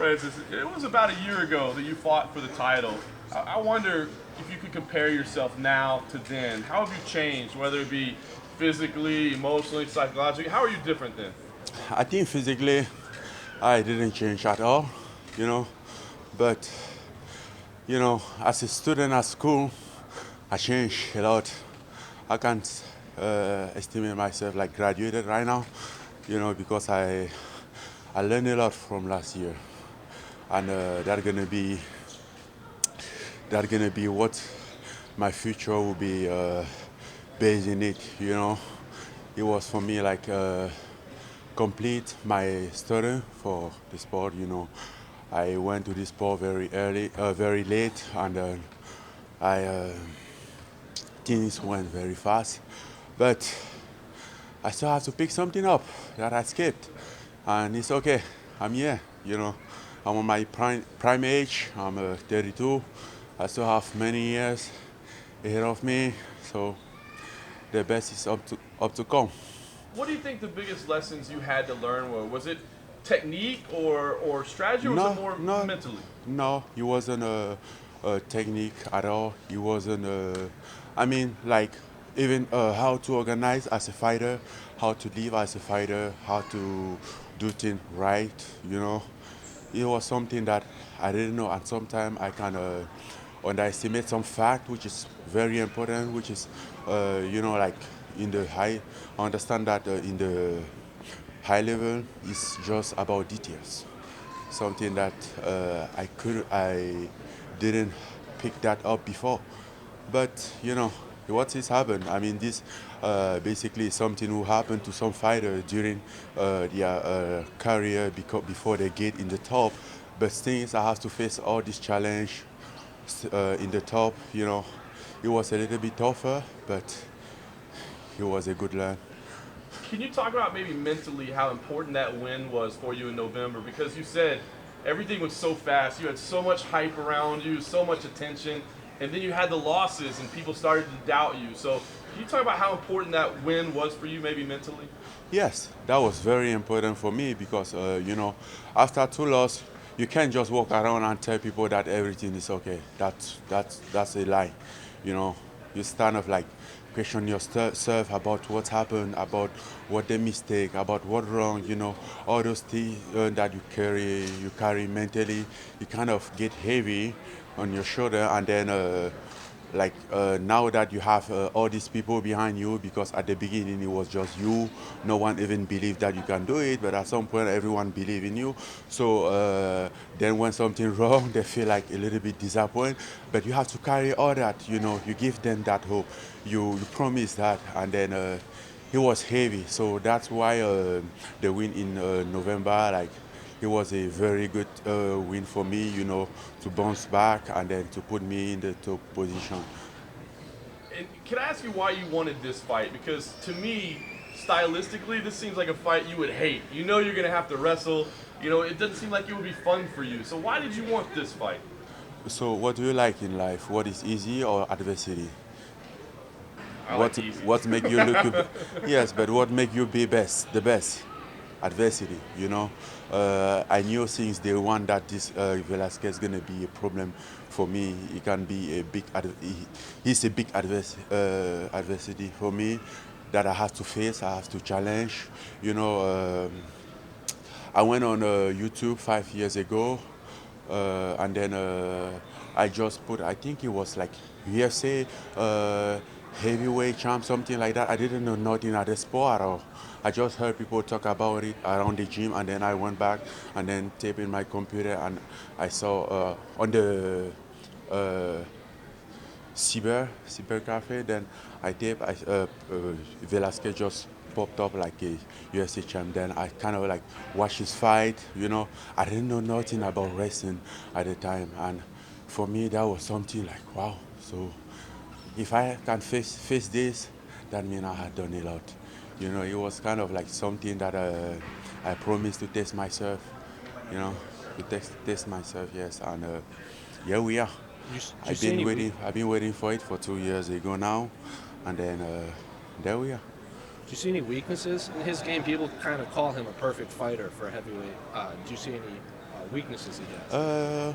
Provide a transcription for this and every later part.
Francis, it was about a year ago that you fought for the title. I wonder if you could compare yourself now to then. How have you changed, whether it be physically, emotionally, psychologically? How are you different then? I think physically, I didn't change at all, you know. But, as a student at school, I changed a lot. I can't estimate myself like graduated right now, because I learned a lot from last year, and that's gonna be what my future will be based in it. It was for me like complete my study for the sport. I went to the sport very early, very late, and I things went very fast, but I still have to pick something up that I skipped, and it's okay. I'm here. I'm on my prime age. I'm 32. I still have many years ahead of me, so the best is up to come. What do you think the biggest lessons you had to learn were? Was it technique or strategy, or was it No, more no, mentally? no. It wasn't a technique at all. It wasn't. I mean, like even how to organize as a fighter, how to live as a fighter, how to do things right. It was something that I didn't know, and sometimes I kind of underestimate some fact, which is very important, which is, like in the high. I understand that in the high level, it's just about details. Something that I didn't pick that up before. But what is happened? I mean, this basically is something will happen to some fighter during their career before they get in the top. But things I have to face all this challenge in the top. It was a little bit tougher, but it was a good learn. Can you talk about maybe mentally how important that win was for you in November? Because you said everything was so fast, you had so much hype around you, so much attention, and then you had the losses and people started to doubt you. So can you talk about how important that win was for you, maybe mentally? Yes, that was very important for me because after two losses, you can't just walk around and tell people that everything is okay. That's a lie. You know, you stand up like question yourself about what happened, about what the mistake, about what wrong. All those things that you carry mentally, you kind of get heavy on your shoulder, and then. Now that you have all these people behind you, because at the beginning it was just you, no one even believed that you can do it, but at some point everyone believed in you. So then when something wrong, they feel like a little bit disappointed, but you have to carry all that. You give them that hope, you promise that, and then it was heavy. So that's why the win in November, like, it was a very good win for me, to bounce back and then to put me in the top position. And can I ask you why you wanted this fight? Because to me, stylistically, this seems like a fight you would hate. You know you're going to have to wrestle. It doesn't seem like it would be fun for you. So why did you want this fight? So, what do you like in life? What is easy or adversity? I What like easy. what make you look? Yes, but what make you be best? The best adversity. I knew since day one that this Velasquez is gonna be a problem for me. He can be a big. He's a big adversity for me that I have to face. I have to challenge. I went on YouTube 5 years ago, and then I just put, I think it was like UFC heavyweight champ, something like that. I didn't know nothing at the sport at all. I just heard people talk about it around the gym, and then I went back and then taped in my computer, and I saw on the uh, cyber cafe. Then I taped. Velasquez just popped up like a UFC champ. Then I kind of like watched his fight. I didn't know nothing about wrestling at the time, and for me that was something like wow. So if I can face this, that means I had done a lot. It was kind of like something that I promised to test myself. You know, to test myself. Yes, and here we are. Do you I've see been any weak? waiting. I've been waiting for it for 2 years ago now, and then there we are. Do you see any weaknesses in his game? People kind of call him a perfect fighter for a heavyweight. Do you see any weaknesses he has?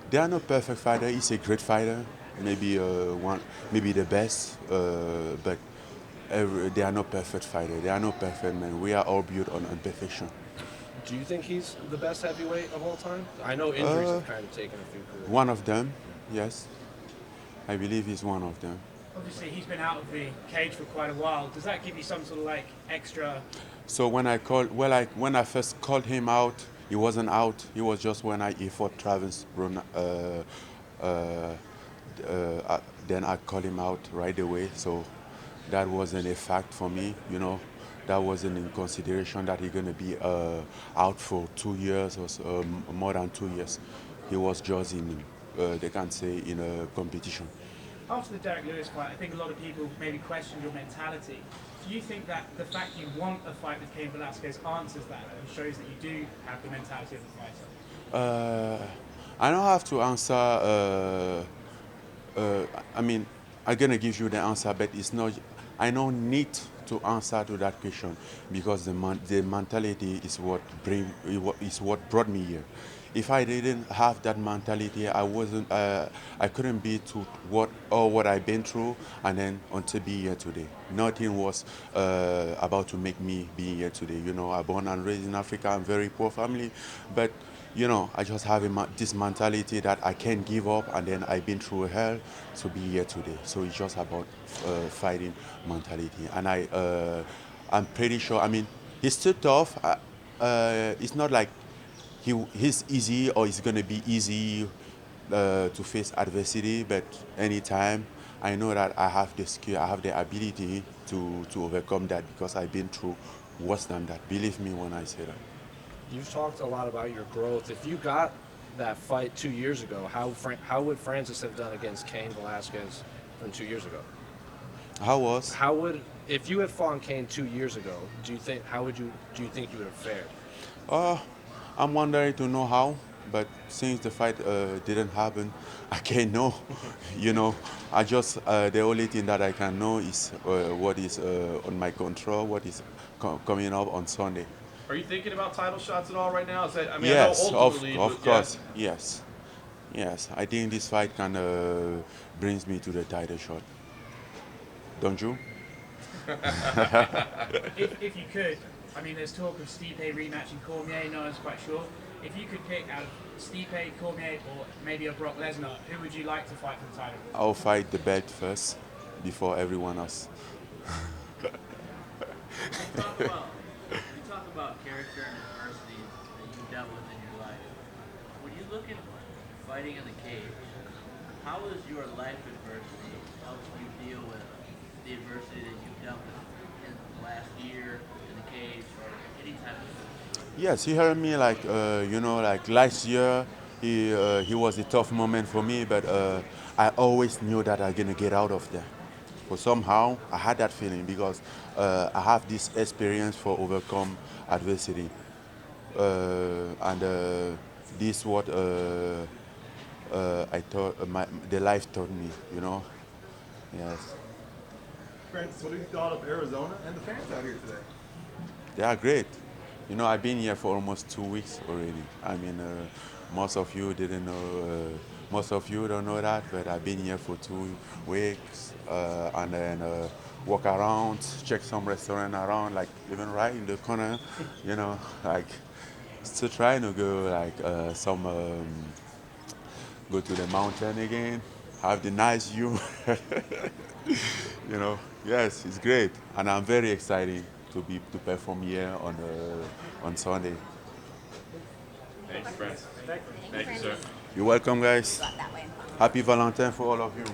There are no perfect fighter. He's a great fighter, maybe maybe the best, but there are no perfect fighter. There are no perfect men. We are all built on imperfection. Do you think he's the best heavyweight of all time? I know injuries have kind of taken a few careers. One of them, yes. I believe he's one of them. Obviously, he's been out of the cage for quite a while. Does that give you some sort of like extra? So when I first called him out, he wasn't out. He was just when he fought Travis Brun. Then I called him out right away. So that wasn't a fact for me, you know. That wasn't in consideration that he's gonna be out for 2 years or so, more than 2 years. He was just in, they can say, in a competition. After the Derek Lewis fight, I think a lot of people maybe questioned your mentality. Do you think that the fact you want a fight with Cain Velasquez answers that and shows that you do have the mentality of a fighter? I don't have to answer. I mean, I'm gonna give you the answer, but it's not. I don't need to answer to that question because the mentality is what brought me here. If I didn't have that mentality, I couldn't be to what I've been through, and then until be here today. Nothing was about to make me be here today. You know, I'm born and raised in Africa. I'm very poor family, but you know, I just have this mentality that I can't give up, and then I've been through hell to be here today. So it's just about fighting mentality, and I'm pretty sure. I mean, he's still tough. It's not like he's easy or it's gonna be easy to face adversity, but anytime I know that I have the skill, I have the ability to overcome that because I've been through worse than that. Believe me when I say that. You've talked a lot about your growth. If you got that fight 2 years ago, how would Francis have done against Cain Velasquez from 2 years ago? If you had fought Cain 2 years ago? Do you think you would have fared? I'm wondering to know how, but since the fight didn't happen, I can't know. You know, I just the only thing that I can know is what is on my control, what is coming up on Sunday. Are you thinking about title shots at all right now? I mean, Yes, I know ultimately, of course, yes. Yes, I think this fight kind of brings me to the title shot. Don't you? If you could, I mean, there's talk of Stipe rematching Cormier. No one's quite sure. If you could pick out of Stipe, Cormier, or maybe a Brock Lesnar, who would you like to fight for the title? I'll fight the belt first before everyone else. You talk about character and adversity that you dealt with in your life. When you look at fighting in the cage, how has your life adversity helped you deal with the adversity that you've dealt with in the last year in the cage or any time of Yes, he heard me like you know, like last year. He was a tough moment for me, but I always knew that I'm gonna get out of there. But somehow I had that feeling because I have this experience for overcome adversity, and this what I thought the life taught me. You know, yes. Francis, what have you thought of Arizona and the fans out here today? They are great. You know, I've been here for almost 2 weeks already. I mean, most of you didn't know, most of you don't know that, but I've been here for 2 weeks, and then walk around, check some restaurant around, like even right in the corner, you know, like still trying to go like go to the mountain again, have the nice view. You know, yes, it's great, and I'm very excited to perform here on Sunday. Thank you, friends. Thank you, sir. You're welcome, guys. That way. Happy Valentine for all of you.